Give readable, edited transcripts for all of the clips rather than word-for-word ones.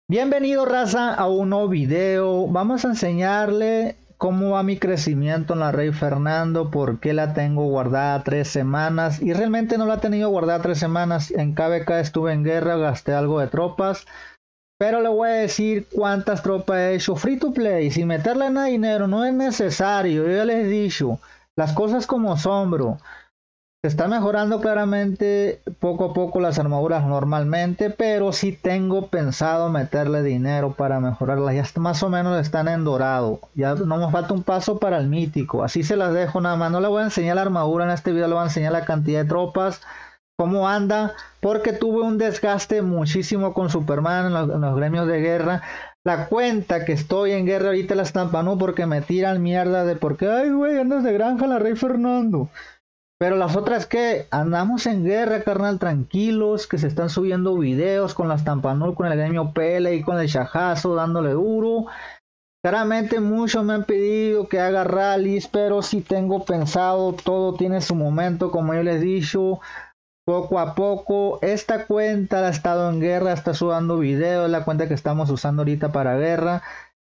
Bienvenido raza a un nuevo video. Vamos a enseñarle cómo va mi crecimiento en la Rey Fernando, por qué la tengo guardada 3 semanas y realmente no la he tenido guardada 3 semanas. En KVK estuve en guerra, gasté algo de tropas, pero le voy a decir cuántas tropas he hecho free to play sin meterle nada de dinero. No es necesario, yo ya les he dicho las cosas como son, bro. Se está mejorando claramente poco a poco las armaduras normalmente, pero sí tengo pensado meterle dinero para mejorarlas. Ya más o menos están en dorado. Ya no me falta un paso para el mítico. Así se las dejo nada más. No le voy a enseñar la armadura en este video, le voy a enseñar la cantidad de tropas, cómo anda, porque tuve un desgaste muchísimo con Superman en los gremios de guerra. La cuenta que estoy en guerra ahorita la estampanó porque me tiran mierda de porque, ay güey, andas de granja la Rey Fernando. Pero las otras que andamos en guerra, carnal, tranquilos, que se están subiendo videos con las Tampanul, con el gremio Pele y con el Chajazo dándole duro. Claramente muchos me han pedido que haga rallies, pero si tengo pensado, todo tiene su momento, como yo les he dicho, poco a poco. Esta cuenta ha estado en guerra, está subiendo videos, es la cuenta que estamos usando ahorita para guerra.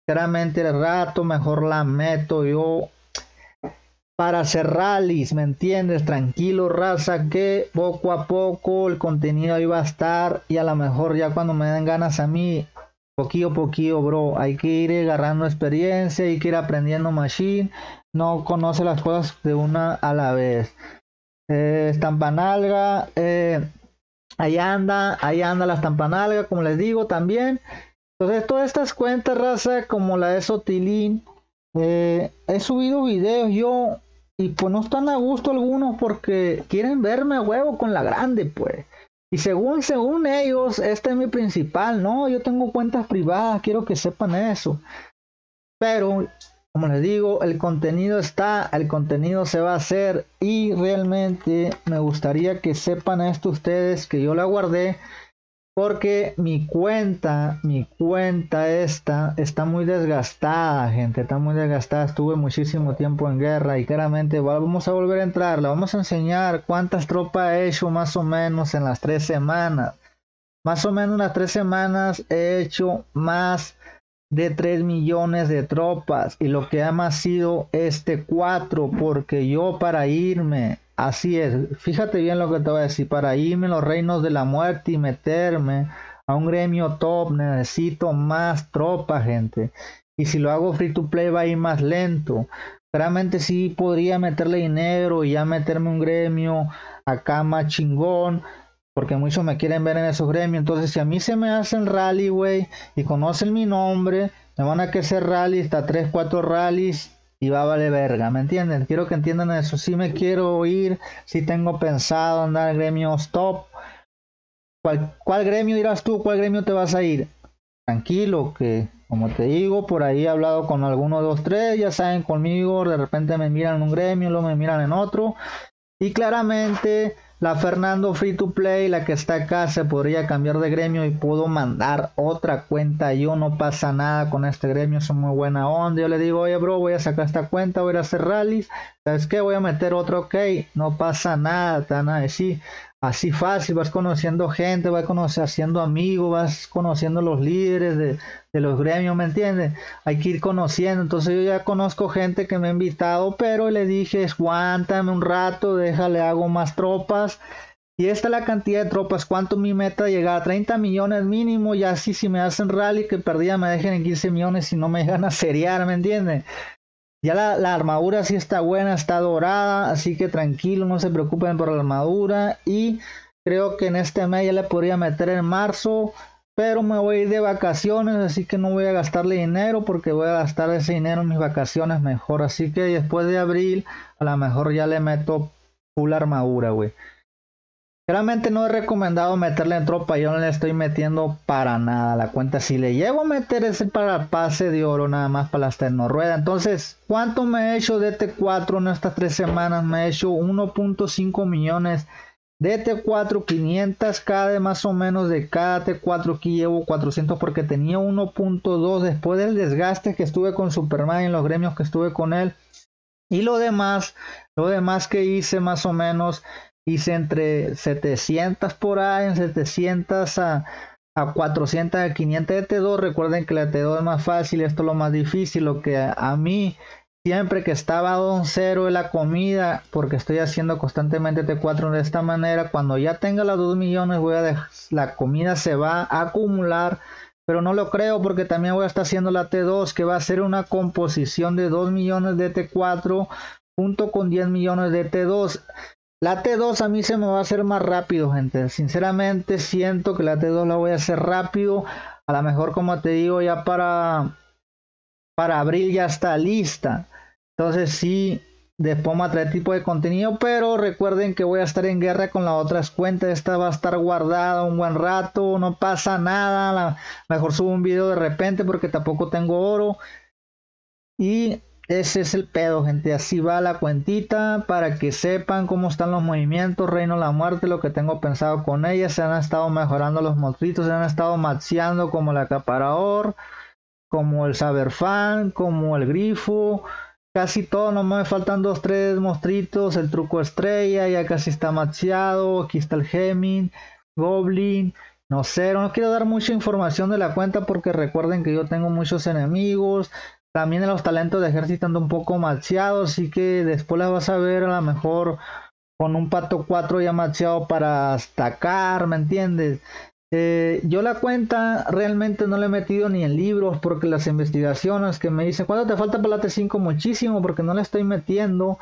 Claramente el rato mejor la meto yo para hacer rallies, ¿me entiendes? Tranquilo, raza, que poco a poco el contenido ahí va a estar y a lo mejor ya cuando me den ganas a mí, poquillo a poquillo, bro, hay que ir agarrando experiencia, hay que ir aprendiendo machine, no conoce las cosas de una a la vez. Estampanalga, ahí anda la estampanalga, como les digo también. Entonces todas estas cuentas, raza, como la de Sotilín, he subido videos yo y pues no están a gusto algunos porque quieren verme a huevo con la grande, pues. Y según ellos, este es mi principal, no, yo tengo cuentas privadas, quiero que sepan eso. Pero, como les digo, el contenido está, el contenido se va a hacer y realmente me gustaría que sepan esto ustedes, que yo la guardé porque mi cuenta esta está muy desgastada, gente, está muy desgastada. Estuve muchísimo tiempo en guerra y claramente vamos a volver a entrar. Le vamos a enseñar cuántas tropas he hecho más o menos en las 3 semanas. Más o menos en las 3 semanas he hecho más de 3 millones de tropas y lo que ha más sido este 4 porque yo para irme, así es, fíjate bien lo que te voy a decir, para irme a los reinos de la muerte y meterme a un gremio top necesito más tropas, gente, y si lo hago free to play va a ir más lento. Realmente sí podría meterle dinero y ya meterme un gremio acá más chingón, porque muchos me quieren ver en esos gremios. Entonces si a mí se me hacen rally, güey, y conocen mi nombre, me van a que hacer rally, hasta 3 4 rallies y va a valer verga, ¿me entienden? Quiero que entiendan eso. Si me quiero ir, si tengo pensado andar en gremios top. ¿Cuál gremio dirás tú? ¿Cuál gremio te vas a ir? Tranquilo, que como te digo, por ahí he hablado con algunos, dos, tres, ya saben conmigo, de repente me miran en un gremio, luego me miran en otro. Y claramente la Fernando Free to Play, la que está acá, se podría cambiar de gremio y puedo mandar otra cuenta. Yo no pasa nada con este gremio, son muy buena onda. Yo le digo, oye bro, voy a sacar esta cuenta, voy a ir a hacer rallies. ¿Sabes qué? Voy a meter otro, ok. No pasa nada, te van a decir. Así fácil, vas conociendo gente, vas haciendo amigos, vas conociendo los líderes de los gremios, ¿me entiendes? Hay que ir conociendo, entonces yo ya conozco gente que me ha invitado, pero le dije, aguántame un rato, déjale, hago más tropas, y esta es la cantidad de tropas, cuánto mi meta llegar a 30 millones mínimo, y así si me hacen rally que perdía me dejen en 15 millones y no me dejan a seriar, ¿me entiendes? Ya la armadura sí está buena, está dorada, así que tranquilo, no se preocupen por la armadura. Y creo que en este mes ya le podría meter en marzo, pero me voy a ir de vacaciones, así que no voy a gastarle dinero porque voy a gastar ese dinero en mis vacaciones mejor. Así que después de abril, a lo mejor ya le meto full armadura, güey. Realmente no he recomendado meterle en tropa, yo no le estoy metiendo para nada la cuenta. Si le llevo a meter ese para pase de oro, nada más para las rueda. Entonces, ¿cuánto me he hecho de T4 en estas 3 semanas? Me he hecho 1.5 millones de T4, 500k de más o menos de cada T4. Aquí llevo 400 porque tenía 1.2 después del desgaste que estuve con Superman en los gremios que estuve con él. Y lo demás que hice más o menos, hice entre 700 por ahí, en 700 a 400, a 500 de T2. Recuerden que la T2 es más fácil, esto es lo más difícil. Lo que a mí, siempre que estaba a 2.0 de la comida, porque estoy haciendo constantemente T4 de esta manera, cuando ya tenga las 2 millones, la comida se va a acumular. Pero no lo creo, porque también voy a estar haciendo la T2, que va a ser una composición de 2 millones de T4 junto con 10 millones de T2. La T2 a mí se me va a hacer más rápido, gente. Sinceramente siento que la T2 la voy a hacer rápido. A lo mejor, como te digo, ya para abril ya está lista. Entonces sí, después vamos a traer tipo de contenido, pero recuerden que voy a estar en guerra con las otras cuentas. Esta va a estar guardada un buen rato, no pasa nada. Mejor subo un video de repente porque tampoco tengo oro. Y ese es el pedo, gente. Así va la cuentita, para que sepan cómo están los movimientos. Reino de la Muerte, lo que tengo pensado con ella. Se han estado mejorando los monstruitos, se han estado maxeando, como el acaparador, como el Saberfan, como el grifo. Casi todo, no me faltan 2-3 monstruitos. El truco estrella ya casi está maxeado. Aquí está el Gemin, Goblin. No sé, no quiero dar mucha información de la cuenta porque recuerden que yo tengo muchos enemigos. También los talentos de ejército ando un poco maxeados, así que después las vas a ver a lo mejor con un pato 4 ya maxeado para destacar, ¿me entiendes? Yo la cuenta realmente no la he metido ni en libros, porque las investigaciones que me dicen ¿cuánto te falta para la T5? Muchísimo, porque no la estoy metiendo.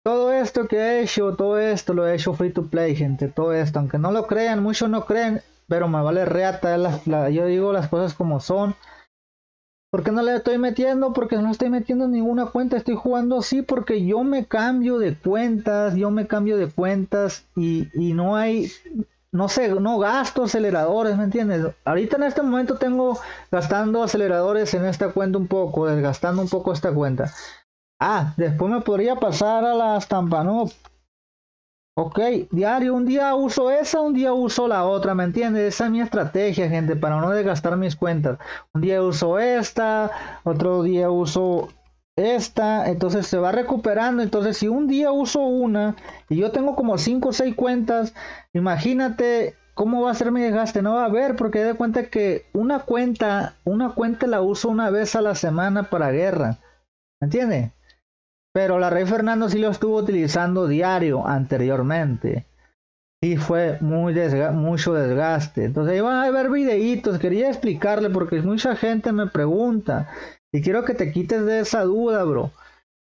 Todo esto que he hecho, todo esto lo he hecho free to play, gente. Todo esto, aunque no lo crean, muchos no creen, pero me vale reata. Yo digo las cosas como son. ¿Por qué no le estoy metiendo? Porque no estoy metiendo en ninguna cuenta. Estoy jugando así porque yo me cambio de cuentas. Y no hay, no sé, no gasto aceleradores, ¿me entiendes? Ahorita en este momento tengo gastando aceleradores en esta cuenta un poco, desgastando un poco esta cuenta. Después me podría pasar a la Stampanob. Ok, diario, un día uso esa, un día uso la otra, ¿me entiendes? Esa es mi estrategia, gente, para no desgastar mis cuentas. Un día uso esta, otro día uso esta, entonces se va recuperando. Entonces si un día uso una y yo tengo como 5 o 6 cuentas, imagínate cómo va a ser mi desgaste. No va a haber, porque de cuenta que una cuenta la uso una vez a la semana para guerra, ¿me entiendes? Pero la Rey Fernando sí lo estuvo utilizando diario anteriormente. Sí fue mucho desgaste. Entonces iban a ver videitos. Quería explicarle porque mucha gente me pregunta. Y quiero que te quites de esa duda, bro.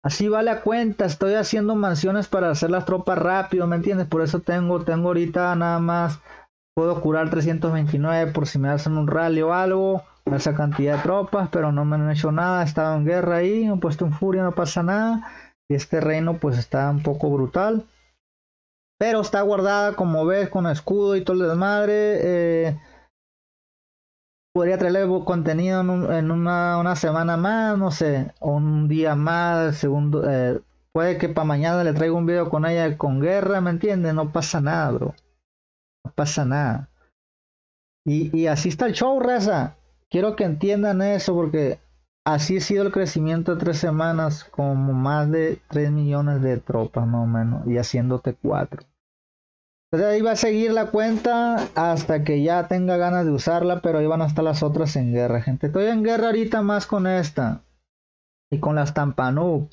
Así va la cuenta. Estoy haciendo mansiones para hacer las tropas rápido, ¿me entiendes? Por eso tengo ahorita nada más. Puedo curar 329 por si me hacen un rally o algo. Esa cantidad de tropas, pero no me han hecho nada. He estado en guerra ahí, me he puesto en furia, no pasa nada. Y este reino pues está un poco brutal, pero está guardada, como ves, con escudo y todo el desmadre. Podría traerle contenido en una semana más, no sé, o un día más. Segundo, puede que para mañana le traiga un video con ella con guerra, ¿me entiendes? No pasa nada, bro, no pasa nada. Y así está el show, raza. Quiero que entiendan eso, porque así ha sido el crecimiento de 3 semanas, como más de 3 millones de tropas más o menos, y haciendo T4. Entonces ahí va a seguir la cuenta hasta que ya tenga ganas de usarla, pero ahí van a estar las otras en guerra, gente. Estoy en guerra ahorita más con esta y con la Stampanob,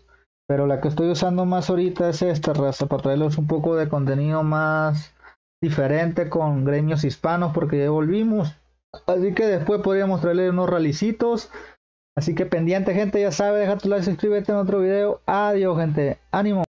pero la que estoy usando más ahorita es esta, raza, para traerles un poco de contenido más diferente con gremios hispanos, porque ya volvimos. Así que después podríamos traerle unos ralicitos. Así que pendiente, gente, ya sabe, deja tu like, suscríbete en otro video. Adiós, gente, ánimo.